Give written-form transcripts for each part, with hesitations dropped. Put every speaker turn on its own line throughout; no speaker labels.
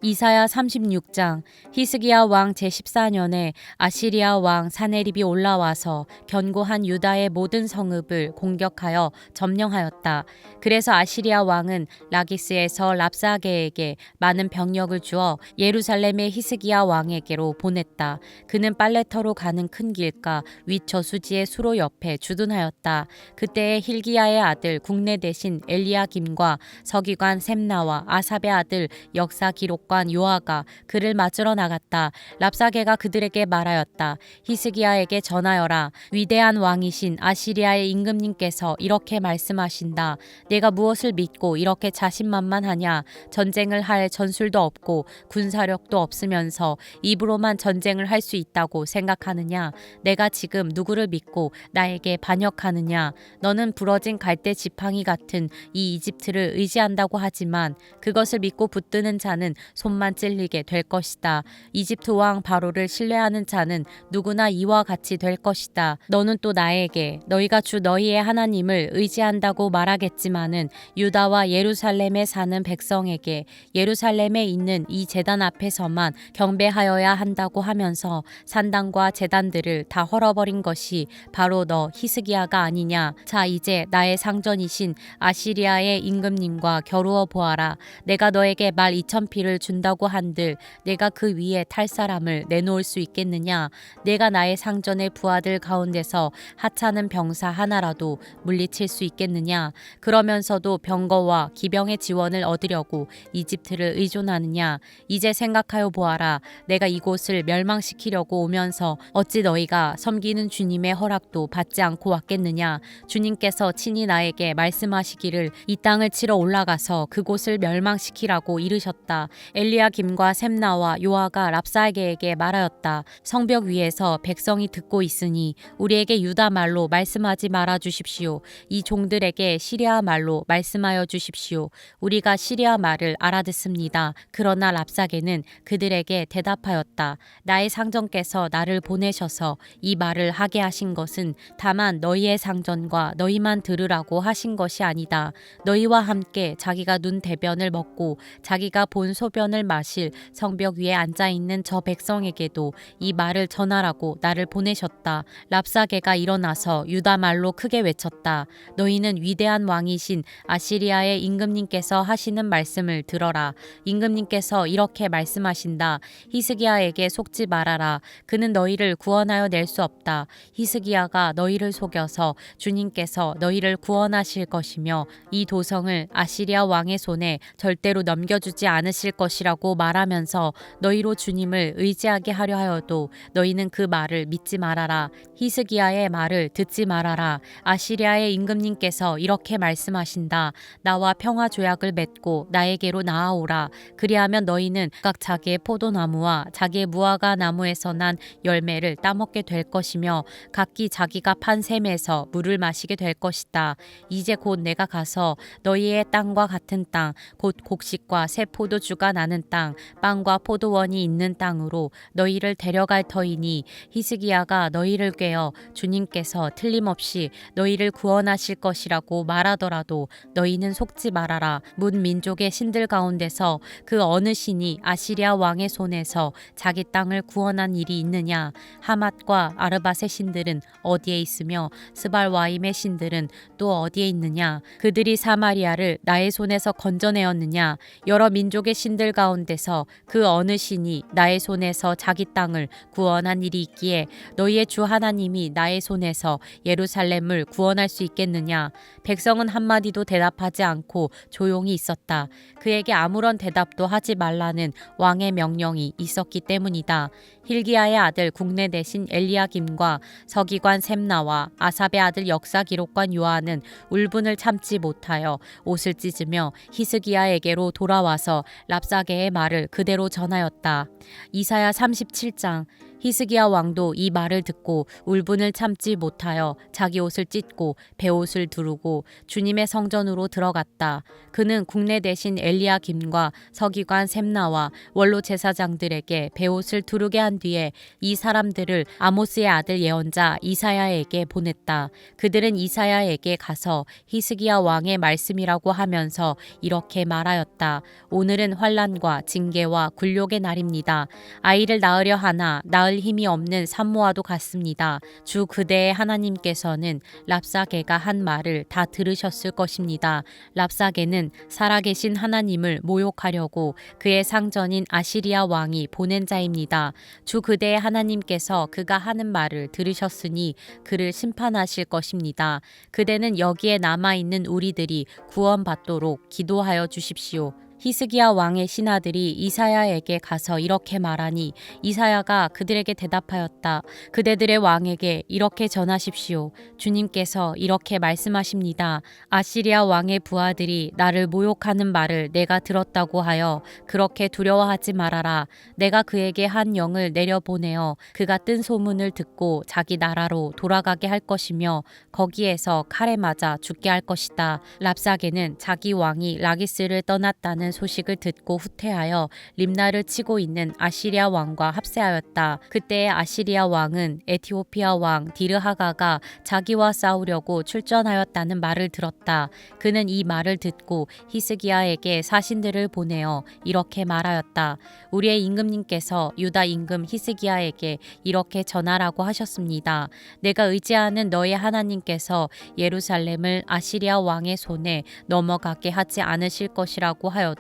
이사야 36장. 히스기야 왕 제14년에 아시리아 왕 사네립이 올라와서 견고한 유다의 모든 성읍을 공격하여 점령하였다. 그래서 아시리아 왕은 라기스에서 랍사게에게 많은 병력을 주어 예루살렘의 히스기야 왕에게로 보냈다. 그는 빨래터로 가는 큰 길가 윗 저수지의 수로 옆에 주둔하였다. 그때에 힐기야의 아들 국내 대신 엘리야김과 서기관 셈나와 아삽의 아들 역사 기록관 요아가 그를 맞으러 나갔다. 랍사게가 그들에게 말하였다. 히스기야에게 전하여라. 위대한 왕이신 아시리아의 임금님께서 이렇게 말씀하신다. 내가 무엇을 믿고 이렇게 자신만만하냐. 전쟁을 할 전술도 없고 군사력도 없으면서 입으로만 전쟁을 할 수 있다고 생각하느냐. 내가 지금 누구를 믿고 나에게 반역하느냐. 너는 부러진 갈대 지팡이 같은 이 이집트를 의지한다고 하지만 그것을 믿고 붙드는 자는 손만 찔리게 될 것이다. 이집트 왕 바로를 신뢰하는 자는 누구나 이와 같이 될 것이다. 너는 또 나에게 너희가 주 너희의 하나님을 의지한다고 말하겠지만은 유다와 예루살렘에 사는 백성에게 예루살렘에 있는 이 제단 앞에서만 경배하여야 한다고 하면서 산당과 제단들을 다 헐어버린 것이 바로 너 히스기야가 아니냐. 자, 이제 나의 상전이신 아시리아의 임금님과 겨루어 보아라. 내가 너에게 말 2,000피를 준다고 한들 내가 그 위에 탈 사람을 내놓을 수 있겠느냐. 내가 나의 상전의 부하들 가운데서 하찮은 병사 하나라도 물리칠 수 있겠느냐. 그러면서도 병거와 기병의 지원을 얻으려고 이집트를 의존하느냐. 이제 생각하여 보아라. 내가 이곳을 멸망시키려고 오면서 어찌 너희가 섬기는 주님의 허락도 받지 않고 왔겠느냐. 주님께서 친히 나에게 말씀하시기를 이 땅을 치러 올라가서 그곳을 멸망시키라고 이르셨다. 엘리야김과 셈나와 요아가 랍사게에게 말하였다. 성벽 위에서 백성이 듣고 있으니 우리에게 유다 말로 말씀하지 말아 주십시오. 이 종들에게 시리아 말로 말씀하여 주십시오. 우리가 시리아 말을 알아듣습니다. 그러나 랍사게는 그들에게 대답하였다. 나의 상전께서 나를 보내셔서 이 말을 하게 하신 것은 다만 너희의 상전과 너희만 들으라고 하신 것이 아니다. 너희와 함께 자기가 눈 대변을 먹고 자기가 본 소변을 마실 성벽 위에 앉아있는 저 백성에게도 이 말을 전하라고 나를 보내셨다. 랍사게가 일어나서 유다 말로 크게 외쳤다. 너희는 위대한 왕이신 아시리아의 임금님께서 하시는 말씀을 들어라. 임금님께서 이렇게 말씀하신다. 히스기야에게 속지 말아라. 그는 너희를 구원하여 낼 수 없다. 히스기야가 너희를 속여서 주님께서 너희를 구원하실 것이며 이 도성을 아시리아 왕의 손에 절대로 넘겨주지 않으실 것이라고 말하면서 너희로 주님을 의지하게 하려 하여도 너희는 그 말을 믿지 말아라. 히스기야의 말을 듣지 말아라. 아시리아의 임금님께서 이렇게 말씀하신다. 나와 평화 조약을 맺고 나에게로 나아오라. 그리하면 너희는 각 자기의 포도나무와 자기의 무화과 나무에서 난 열매를 따먹게 될 것이며 각기 자기가 판 샘에서 물을 마시게 될 것이다. 이제 곧 내가 가서 너희의 땅과 같은 땅, 곧 곡식과 새 포도주가 나는 땅, 빵과 포도원이 있는 땅으로 너희를 데려갈 터이니 히스기야가 너희를 꾀어 주님께서 틀림없이 너희를 구원하실 것이라고 말하더라도 너희는 속지 말아라. 문 민족의 신들 가운데서 그 어느 신이 아시리아 왕의 손에서 자기 땅을 구원한 일이 있느냐. 하맛과 아르밧의 신들은 어디에 있으며 스발와임의 신들은 또 어디에 있느냐. 그들이 사마리아를 나의 손에서 건져내었느냐. 여러 민족의 신들 가운데서 그 어느 신이 나의 손에서 자기 땅을 구원한 일이 있기에 너희의 주 하나님이 나의 손에서 예루살렘을 구원할 수 있겠느냐. 백성은 한마디도 대답하지 않고 조용히 있었다. 그에게 아무런 대답도 하지 말라는 왕의 명령이 있었기 때문이다. 힐기야의 아들 국내 대신 엘리야김과 서기관 셈나와 아삽의 아들 역사 기록관 요한은 울분을 참지 못하여 옷을 찢으며 히스기야에게로 돌아와서 랍사게의 말을 그대로 전하였다. 이사야 37장. 히스기야 왕도 이 말을 듣고 울분을 참지 못하여 자기 옷을 찢고 베옷을 두르고 주님의 성전으로 들어갔다. 그는 국내 대신 엘리야김과 서기관 셈나와 원로 제사장들에게 베옷을 두르게 한 뒤에 이 사람들을 아모스의 아들 예언자 이사야에게 보냈다. 그들은 이사야에게 가서 히스기야 왕의 말씀이라고 하면서 이렇게 말하였다. 오늘은 환난과 징계와 굴욕의 날입니다. 아이를 낳으려 하나 낳을 힘이 없는 산모와도 같습니다. 주 그대의 하나님께서는 랍사게가 한 말을 다 들으셨을 것입니다. 랍사게는 살아계신 하나님을 모욕하려고 그의 상전인 아시리아 왕이 보낸 자입니다. 주 그대의 하나님께서 그가 하는 말을 들으셨으니 그를 심판하실 것입니다. 그대는 여기에 남아있는 우리들이 구원받도록 기도하여 주십시오. 히스기야 왕의 신하들이 이사야에게 가서 이렇게 말하니 이사야가 그들에게 대답하였다. 그대들의 왕에게 이렇게 전하십시오. 주님께서 이렇게 말씀하십니다. 아시리아 왕의 부하들이 나를 모욕하는 말을 내가 들었다고 하여 그렇게 두려워하지 말아라. 내가 그에게 한 영을 내려보내어 그가 뜬 소문을 듣고 자기 나라로 돌아가게 할 것이며 거기에서 칼에 맞아 죽게 할 것이다. 랍사게는 자기 왕이 라기스를 떠났다는 소식을 듣고 후퇴하여 림나를 치고 있는 아시리아 왕과 합세하였다. 그때 아시리아 왕은 에티오피아 왕 디르하가가 자기와 싸우려고 출전하였다는 말을 들었다. 그는 이 말을 듣고 히스기야에게 사신들을 보내어 이렇게 말하였다. 우리의 임금님께서 유다 임금 히스기야에게 이렇게 전하라고 하셨습니다. 내가 의지하는 너의 하나님께서 예루살렘을 아시리아 왕의 손에 넘어가게 하지 않으실 것이라고 하여도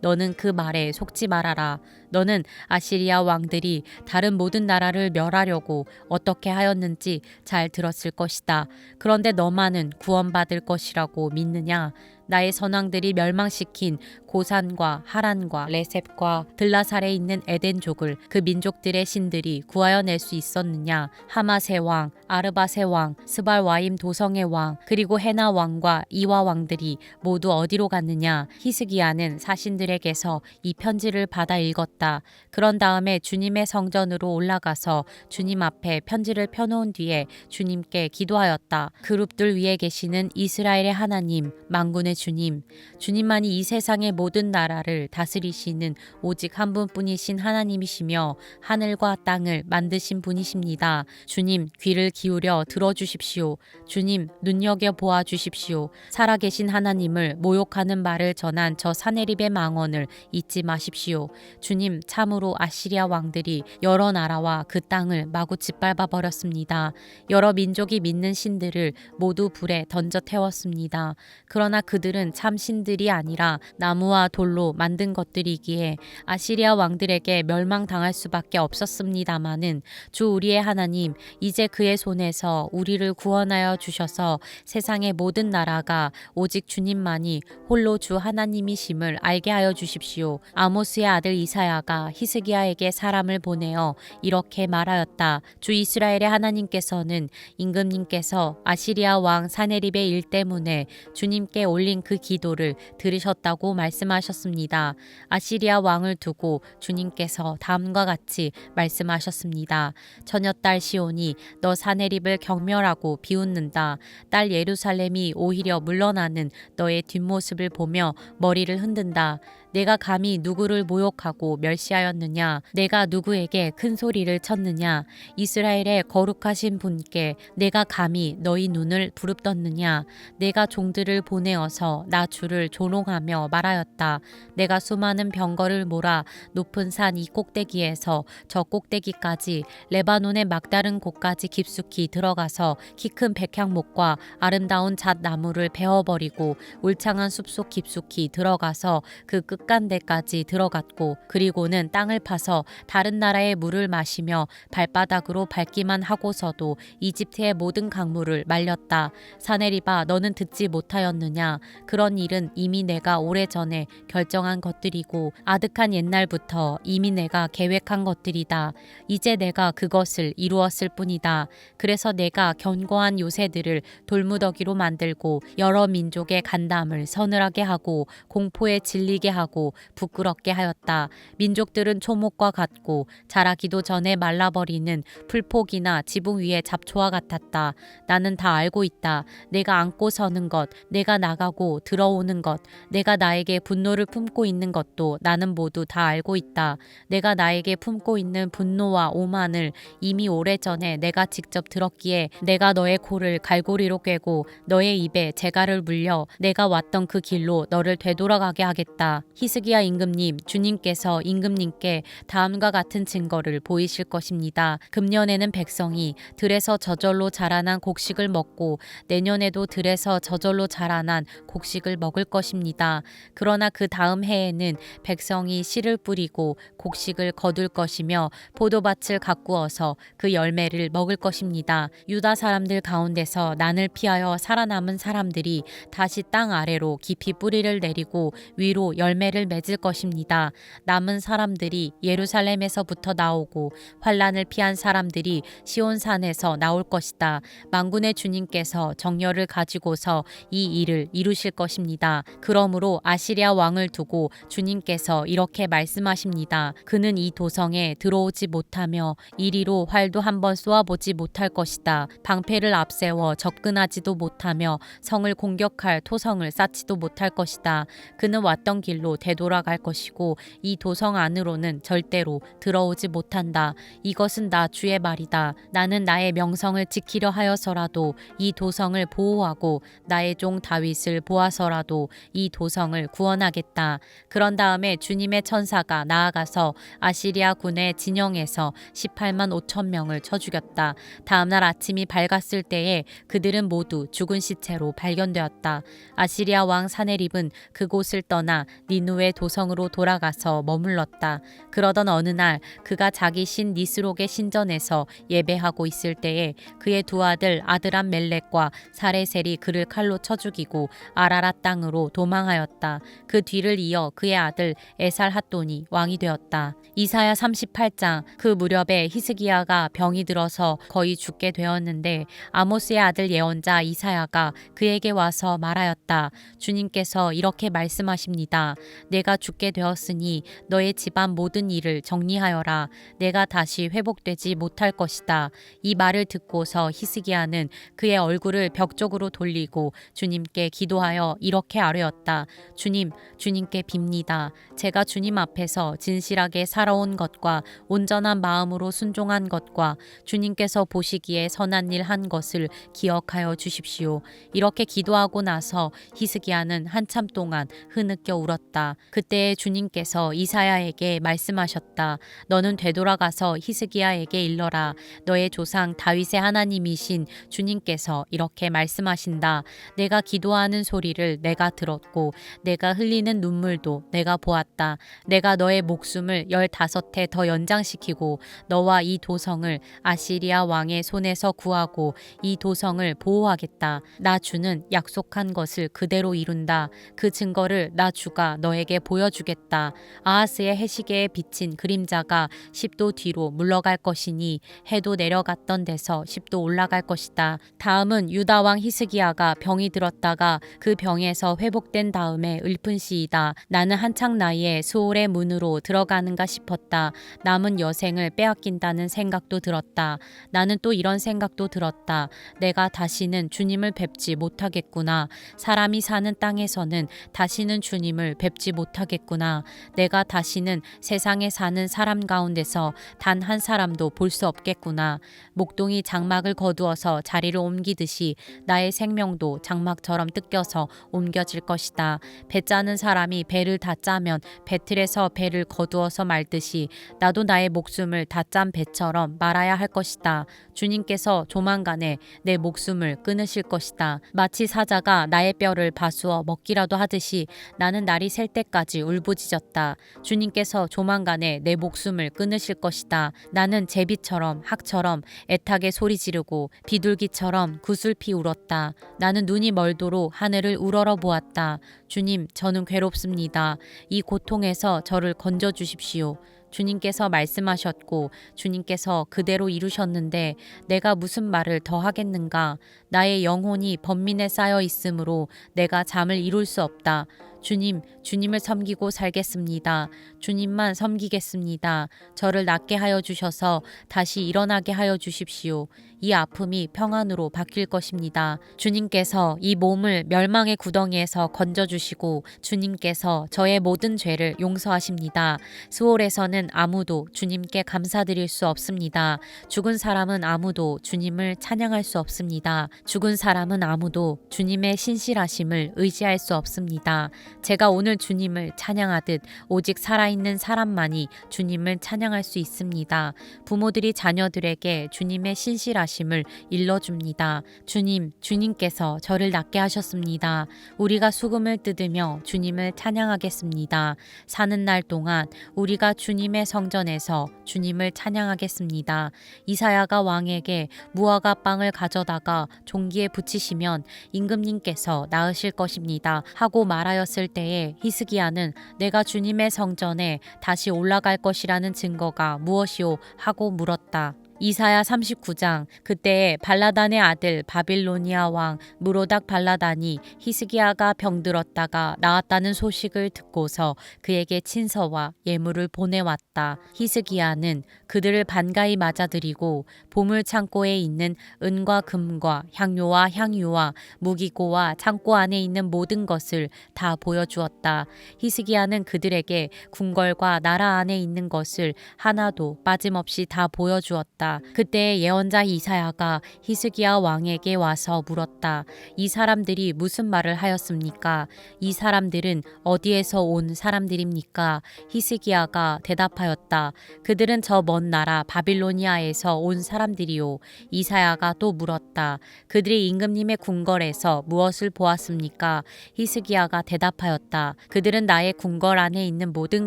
너는 그 말에 속지 말아라. 너는 아시리아 왕들이 다른 모든 나라를 멸하려고 어떻게 하였는지 잘 들었을 것이다. 그런데 너만은 구원받을 것이라고 믿느냐? 나의 선왕들이 멸망시킨 고산과 하란과 레셉과 들라살에 있는 에덴족을 그 민족들의 신들이 구하여 낼 수 있었느냐? 하맛의 왕, 아르밧의 왕, 스발와임 도성의 왕, 그리고 헤나 왕과 이와 왕들이 모두 어디로 갔느냐? 히스기야는 사신들에게서 이 편지를 받아 읽었다. 그런 다음에 주님의 성전으로 올라가서 주님 앞에 편지를 펴놓은 뒤에 주님께 기도하였다. 그룹들 위에 계시는 이스라엘의 하나님, 만군의 주님, 주님만이 이 세상의 모든 나라를 다스리시는 오직 한 분뿐이신 하나님이시며 하늘과 땅을 만드신 분이십니다. 주님, 귀를 기울여 들어주십시오. 주님, 눈여겨 보아 주십시오. 살아계신 하나님을 모욕하는 말을 전한 저 사네립의 망언을 잊지 마십시오. 주님, 참으로 아시리아 왕들이 여러 나라와 그 땅을 마구 짓밟아 버렸습니다. 여러 민족이 믿는 신들을 모두 불에 던져 태웠습니다. 그러나 그들은 참 신들이 아니라 나무와 돌로 만든 것들이기에 아시리아 왕들에게 멸망당할 수밖에 없었습니다마는 주 우리의 하나님, 이제 그의 손에서 우리를 구원하여 주셔서 세상의 모든 나라가 오직 주님만이 홀로 주 하나님이심을 알게 하여 주십시오. 아모스의 아들 이사야가 히스기야에게 사람을 보내어 이렇게 말하였다. 주 이스라엘의 하나님께서는 임금님께서 아시리아 왕 사네립의 일 때문에 주님께 올린 그 기도를 들으셨다고 말씀하셨습니다. 아시리아 왕을 두고 주님께서 다음과 같이 말씀하셨습니다. 처녀딸 시온이 너 사네립을 경멸하고 비웃는다. 딸 예루살렘이 오히려 물러나는 너의 뒷모습을 보며 머리를 흔든다. 내가 감히 누구를 모욕하고 멸시하였느냐? 내가 누구에게 큰 소리를 쳤느냐? 이스라엘의 거룩하신 분께 내가 감히 너희 눈을 부릅떴느냐? 내가 종들을 보내어서 나 주를 조롱하며 말하였다. 내가 수많은 병거를 몰아 높은 산 이 꼭대기에서 저 꼭대기까지 레바논의 막다른 곳까지 깊숙이 들어가서 키 큰 백향목과 아름다운 잣나무를 베어버리고 울창한 숲속 깊숙이 들어가서 그 끝간데까지 들어갔고 그리고는 땅을 파서 다른 나라의 물을 마시며 발바닥으로 밟기만 하고서도 이집트의 모든 강물을 말렸다. 사네립아, 너는 듣지 못하였느냐? 그런 일은 이미 내가 오래전에 결정한 것들이고 아득한 옛날부터 이미 내가 계획한 것들이다. 이제 내가 그것을 이루었을 뿐이다. 그래서 내가 견고한 요새들을 돌무더기로 만들고 여러 민족의 간담을 서늘하게 하고 공포에 질리게 하고 하고 부끄럽게 하였다. 민족들은 초목과 같고 자라기도 전에 말라버리는 풀포기나 지붕 위의 잡초와 같았다. 나는 다 알고 있다. 내가 안고 서는 것, 내가 나가고 들어오는 것, 내가 나에게 분노를 품고 있는 것도 나는 모두 다 알고 있다. 내가 나에게 품고 있는 분노와 오만을 이미 오래전에 내가 직접 들었기에 내가 너의 코를 갈고리로 꿰고 너의 입에 재갈을 물려 내가 왔던 그 길로 너를 되돌아가게 하겠다. 히스기야 임금님, 주님께서 임금님께 다음과 같은 증거를 보이실 것입니다. 금년에는 백성이 들에서 저절로 자라난 곡식을 먹고 내년에도 들에서 저절로 자라난 곡식을 먹을 것입니다. 그러나 그 다음 해에는 백성이 씨를 뿌리고 곡식을 거둘 것이며 포도밭을 가꾸어서 그 열매를 먹을 것입니다. 유다 사람들 가운데서 난을 피하여 살아남은 사람들이 다시 땅 아래로 깊이 뿌리를 내리고 위로 열매를 맺을 것입니다. 남은 사람들이 예루살렘에서부터 나오고 환란을 피한 사람들이 시온산에서 나올 것이다. 만군의 주님께서 정열을 가지고서 이 일을 이루실 것입니다. 그러므로 아시리아 왕을 두고 주님께서 이렇게 말씀하십니다. 그는 이 도성에 들어오지 못하며 이리로 활도 한번 쏘아보지 못할 것이다. 방패를 앞세워 접근하지도 못하며 성을 공격할 토성을 쌓지도 못할 것이다. 그는 왔던 길로 되돌아갈 것이고 이 도성 안으로는 절대로 들어오지 못한다. 이것은 나 주의 말이다. 나는 나의 명성을 지키려 하여서라도 이 도성을 보호하고 나의 종 다윗을 보아서라도 이 도성을 구원하겠다. 그런 다음에 주님의 천사가 나아가서 아시리아 군의 진영에서 18만 5천 명을 쳐 죽였다. 다음날 아침이 밝았을 때에 그들은 모두 죽은 시체로 발견되었다. 아시리아 왕 사네립은 그곳을 떠나 니누의 도성으로 돌아가서 머물렀다. 그러던 어느 날 그가 자기 신 니스록의 신전에서 예배하고 있을 때에 그의 두 아들 아드람 멜렉과 사레셀이 그를 칼로 쳐 죽이고 아라랏 땅으로 도망하였다. 그 뒤를 이어 그의 아들 에살 핫돈이 왕이 되었다. 이사야 38장. 그 무렵에 히스기야가 병이 들어서 거의 죽게 되었는데 아모스의 아들 예언자 이사야가 그에게 와서 말하였다. 주님께서 이렇게 말씀하십니다. 내가 죽게 되었으니 너의 집안 모든 일을 정리하여라. 내가 다시 회복되지 못할 것이다. 이 말을 듣고서 히스기야는 그의 얼굴을 벽 쪽으로 돌리고 주님께 기도하여 이렇게 아뢰었다. 주님, 주님께 빕니다. 제가 주님 앞에서 진실하게 살아온 것과 온전한 마음으로 순종한 것과 주님께서 보시기에 선한 일 한 것을 기억하여 주십시오. 이렇게 기도하고 나서 히스기야는 한참 동안 흐느껴 울었다. 그때 주님께서 이사야에게 말씀하셨다. 너는 되돌아가서 히스기야에게 일러라. 너의 조상 다윗의 하나님이신 주님께서 이렇게 말씀하신다. 내가 기도하는 소리를 내가 들었고 내가 흘리는 눈물도 내가 보았다. 내가 너의 목숨을 15해 더 연장시키고 너와 이 도성을 아시리아 왕의 손에서 구하고 이 도성을 보호하겠다. 나 주는 약속한 것을 그대로 이룬다. 그 증거를 나 주가 너에게 보여주겠다. 아하스의 해시계에 비친 그림자가 10도 뒤로 물러갈 것이니 해도 내려갔던 데서 10도 올라갈 것이다. 다음은 유다 왕 히스기야가 병이 들었다가 그 병에서 회복된 다음에 읊은 시이다. 나는 한창 나이에 수올의 문으로 들어가는가 싶었다. 남은 여생을 빼앗긴다는 생각도 들었다. 나는 또 이런 생각도 들었다. 내가 다시는 주님을 뵙지 못하겠구나. 사람이 사는 땅에서는 다시는 주님을 뵙지 못하겠구나. 내가 다시는 세상에 사는 사람 가운데서 단 한 사람도 볼 수 없겠구나. 목동이 장막을 거두어서 자리를 옮기듯이 나의 생명도 장막처럼 뜯겨서 옮겨질 것이다. 배 짜는 사람이 배를 다 짜면 배틀에서 배를 거두어서 말듯이 나도 나의 목숨을 다 짠 배처럼 말아야 할 것이다. 주님께서 조만간에 내 목숨을 끊으실 것이다. 마치 사자가 나의 뼈를 파수어 먹기라도 하듯이 나는 날이 셀 때까지 울부짖었다. 주님께서 조만간에 내 목숨을 끊으실 것이다. 나는 제비처럼 학처럼 애타게 소리 지르고 비둘기처럼 구슬피 울었다. 나는 눈이 멀도록 하늘을 우러러 보았다. 주님, 저는 괴롭습니다. 이 고통에서 저를 건져 주십시오. 주님께서 말씀하셨고 주님께서 그대로 이루셨는데 내가 무슨 말을 더 하겠는가? 나의 영혼이 번민에 쌓여 있으므로 내가 잠을 이룰 수 없다. 주님, 주님을 섬기고 살겠습니다. 주님만 섬기겠습니다. 저를 낫게 하여 주셔서 다시 일어나게 하여 주십시오. 이 아픔이 평안으로 바뀔 것입니다. 주님께서 이 몸을 멸망의 구덩이에서 건져주시고 주님께서 저의 모든 죄를 용서하십니다. 스월에서는 아무도 주님께 감사드릴 수 없습니다. 죽은 사람은 아무도 주님을 찬양할 수 없습니다. 죽은 사람은 아무도 주님의 신실하심을 의지할 수 없습니다. 제가 오늘 주님을 찬양하듯 오직 살아있는 사람만이 주님을 찬양할 수 있습니다. 부모들이 자녀들에게 주님의 신실하심을 일러줍니다. 주님, 주님께서 저를 낫게 하셨습니다. 우리가 수금을 뜯으며 주님을 찬양하겠습니다. 사는 날 동안 우리가 주님의 성전에서 주님을 찬양하겠습니다. 이사야가 왕에게 무화과 빵을 가져다가 종기에 붙이시면 임금님께서 나으실 것입니다 하고 말하였을 때에 히스기야는 내가 주님의 성전에 다시 올라갈 것이라는 증거가 무엇이오 하고 물었다. 이사야 39장. 그때에 발라단의 아들 바빌로니아 왕 무로닥 발라단이 히스기야가 병들었다가 나았다는 소식을 듣고서 그에게 친서와 예물을 보내왔다. 히스기야는 그들을 반가이 맞아들이고 보물 창고에 있는 은과 금과 향료와 향유와 무기고와 창고 안에 있는 모든 것을 다 보여주었다. 히스기야는 그들에게 궁궐과 나라 안에 있는 것을 하나도 빠짐없이 다 보여주었다. 그때 예언자 이사야가 히스기야 왕에게 와서 물었다. 이 사람들이 무슨 말을 하였습니까? 이 사람들은 어디에서 온 사람들입니까? 히스기야가 대답하였다. 그들은 저 먼 나라 바빌로니아에서 온 사람들이요. 이사야가 또 물었다. 그들이 임금님의 궁궐에서 무엇을 보았습니까? 히스기야가 대답하였다. 그들은 나의 궁궐 안에 있는 모든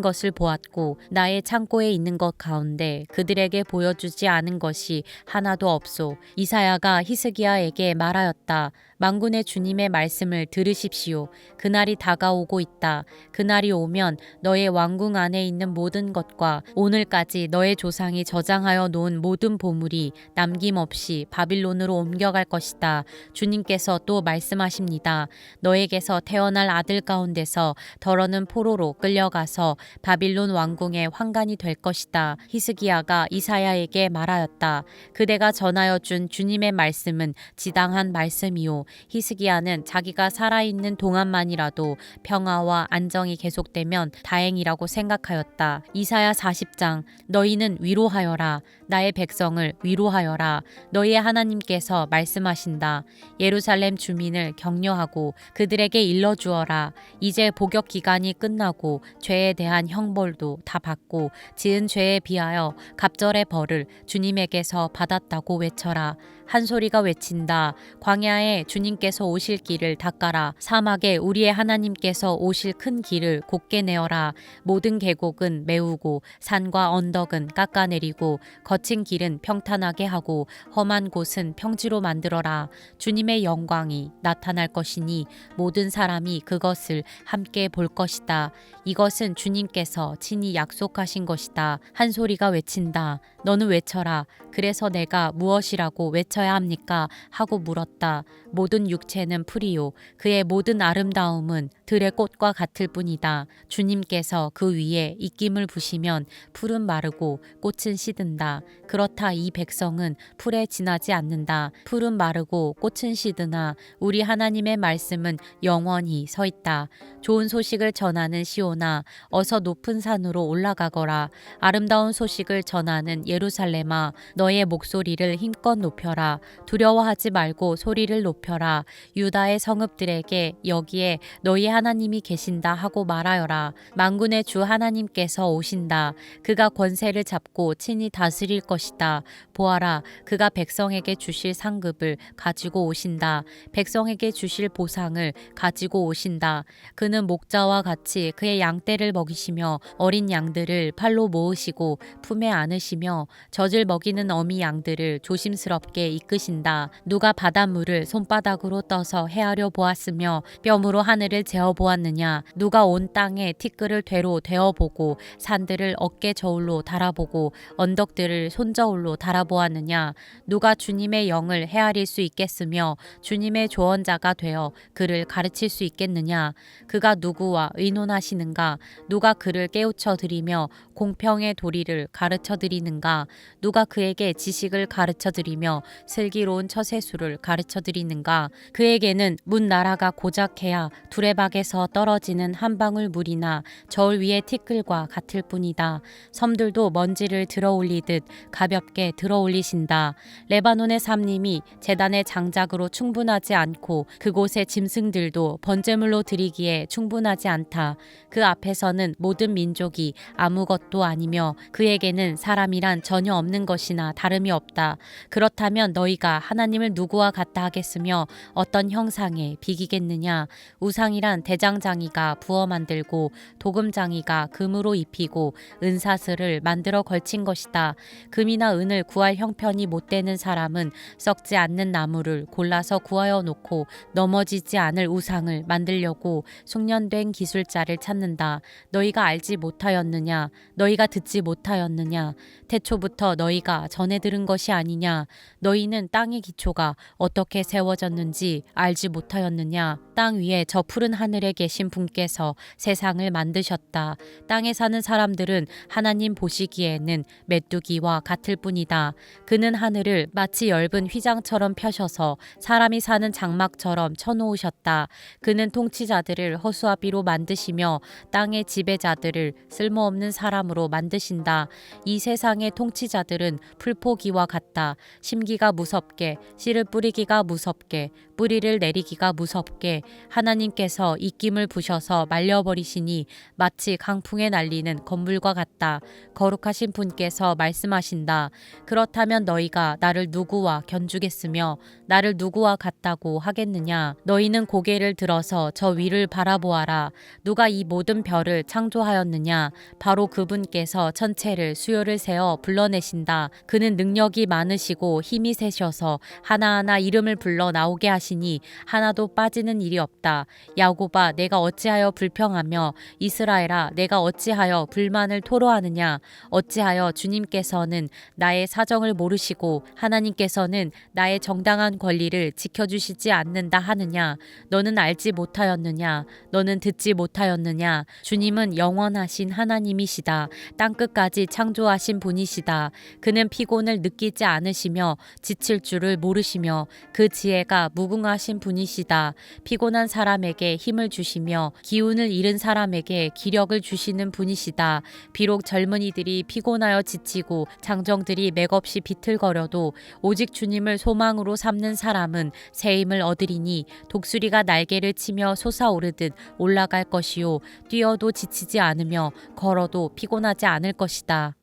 것을 보았고 나의 창고에 있는 것 가운데 그들에게 보여주지 않은 것이 하나도 없소. 이사야가 히스기야에게 말하였다. 만군의 주님의 말씀을 들으십시오. 그날이 다가오고 있다. 그날이 오면 너의 왕궁 안에 있는 모든 것과 오늘까지 너의 조상이 저장하여 놓은 모든 보물이 남김없이 바빌론으로 옮겨갈 것이다. 주님께서 또 말씀하십니다. 너에게서 태어날 아들 가운데서 더러는 포로로 끌려가서 바빌론 왕궁의 환관이 될 것이다. 히스기야가 이사야에게 말하였다. 그대가 전하여 준 주님의 말씀은 지당한 말씀이요. 히스기야는 자기가 살아있는 동안만이라도 평화와 안정이 계속되면 다행이라고 생각하였다. 이사야 40장. 너희는 위로하여라. 나의 백성을 위로하여라. 너희의 하나님께서 말씀하신다. 예루살렘 주민을 격려하고 그들에게 일러주어라. 이제 복역 기간이 끝나고 죄에 대한 형벌도 다 받고 지은 죄에 비하여 갑절의 벌을 주님에게서 받았다고 외쳐라. 한 소리가 외친다. 광야에 주님께서 오실 길을 닦아라. 사막에 우리의 하나님께서 오실 큰 길을 곧게 내어라. 모든 계곡은 메우고 산과 언덕은 깎아내리고 거친 길은 평탄하게 하고 험한 곳은 평지로 만들어라. 주님의 영광이 나타날 것이니 모든 사람이 그것을 함께 볼 것이다. 이것은 주님께서 친히 약속하신 것이다. 한 소리가 외친다. 너는 외쳐라. 그래서 내가 무엇이라고 외쳐야 합니까? 하고 물었다. 모든 육체는 풀이요. 그의 모든 아름다움은 들의 꽃과 같을 뿐이다. 주님께서 그 위에 입김을 부시면 풀은 마르고 꽃은 시든다. 그렇다 이 백성은 풀에 지나지 않는다. 풀은 마르고 꽃은 시드나 우리 하나님의 말씀은 영원히 서 있다. 좋은 소식을 전하는 시온아, 어서 높은 산으로 올라가거라. 아름다운 소식을 전하는 예루살렘아, 너의 목소리를 힘껏 높여라. 두려워하지 말고 소리를 높여라. 유다의 성읍들에게 여기에 너희 하나님이 계신다 하고 말하여라. 만군의 주 하나님께서 오신다. 그가 권세를 잡고 친히 다스릴 것이다. 보아라, 그가 백성에게 주실 상급을 가지고 오신다. 백성에게 주실 보상을 가지고 오신다. 그는 목자와 같이 그의 양떼를 먹이시며 어린 양들을 팔로 모으시고 품에 안으시며 젖을 먹이는 어미 양들을 조심스럽게 이끄신다. 누가 바닷물을 손바닥 바닥으로 떠서 헤아려 보았으며 뼘으로 하늘을 재어 보았느냐? 누가 온 땅에 티끌을 되로 되어보고 산들을 어깨 저울로 달아보고 언덕들을 손저울로 달아보았느냐? 누가 주님의 영을 헤아릴 수 있겠으며 주님의 조언자가 되어 그를 가르칠 수 있겠느냐? 그가 누구와 의논하시는가? 누가 그를 깨우쳐 드리며 공평의 도리를 가르쳐 드리는가? 누가 그에게 지식을 가르쳐 드리며 슬기로운 처세술을 가르쳐 드리는가? 그에게는 문 나라가 고작해야 두레박에서 떨어지는 한 방울 물이나 저울 위의 티끌과 같을 뿐이다. 섬들도 먼지를 들어 올리듯 가볍게 들어 올리신다. 레바논의 삼림이 제단의 장작으로 충분하지 않고 그곳의 짐승들도 번제물로 드리기에 충분하지 않다. 그 앞에서는 모든 민족이 아무것도 아니며 그에게는 사람이란 전혀 없는 것이나 다름이 없다. 그렇다면 너희가 하나님을 누구와 같다 하겠으며 어떤 형상에 비기겠느냐? 우상이란 대장장이가 부어 만들고 도금장이가 금으로 입히고 은사슬을 만들어 걸친 것이다. 금이나 은을 구할 형편이 못 되는 사람은 썩지 않는 나무를 골라서 구하여 놓고 넘어지지 않을 우상을 만들려고 숙련된 기술자를 찾는다. 너희가 알지 못하였느냐? 너희가 듣지 못하였느냐? 태초부터 너희가 전해 들은 것이 아니냐? 너희는 땅의 기초가 어떻게 세워졌는지 알지 못하였느냐? 땅 위에 저 푸른 하늘에 계신 분께서 세상을 만드셨다. 땅에 사는 사람들은 하나님 보시기에는 메뚜기와 같을 뿐이다. 그는 하늘을 마치 엷은 휘장처럼 펴셔서 사람이 사는 장막처럼 쳐놓으셨다. 그는 통치자들을 허수아비로 만드시며 땅의 지배자들을 쓸모없는 사람으로 만드신다. 이 세상의 통치자들은 풀포기와 같다. 심기가 무섭게, 씨를 뿌리기가 무섭게, 뿌리를 내리기가 무섭게 하나님께서 입김을 부셔서 말려버리시니 마치 강풍에 날리는 건물과 같다. 거룩하신 분께서 말씀하신다. 그렇다면 너희가 나를 누구와 견주겠으며 나를 누구와 같다고 하겠느냐? 너희는 고개를 들어서 저 위를 바라보아라. 누가 이 모든 별을 창조하였느냐? 바로 그분께서 천체를 수요를 세어 불러내신다. 그는 능력이 많으시고 힘이 세셔서 하나하나 이름을 불러 나오게 하시니 하나도 빠지는 일이 없다. 야곱아, 내가 어찌하여 불평하며 이스라엘아, 내가 어찌하여 불만을 토로하느냐? 어찌하여 주님께서는 나의 사정을 모르시고 하나님께서는 나의 정당한 권리를 지켜주시지 않는다 하느냐? 너는 알지 못하였느냐? 너는 듣지 못하였느냐? 주님은 영원하신 하나님이시다. 땅끝까지 창조하신 분이시다. 그는 피곤을 느끼지 않으시며 지칠 줄을 모르시며 그 지혜가 무궁하신 분이시다. 피곤한 사람에게 힘을 주시며 기운을 잃은 사람에게 기력을 주시는 분이시다. 비록 젊은이들이 피곤하여 지치고 장정들이 맥없이 비틀거려도 오직 주님을 소망으로 삼는 사람은 새 힘을 얻으리니 독수리가 날개를 치며 솟아오르듯 올라갈 것이요 뛰어도 지치지 않으며 걸어도 피곤하지 않을 것이다.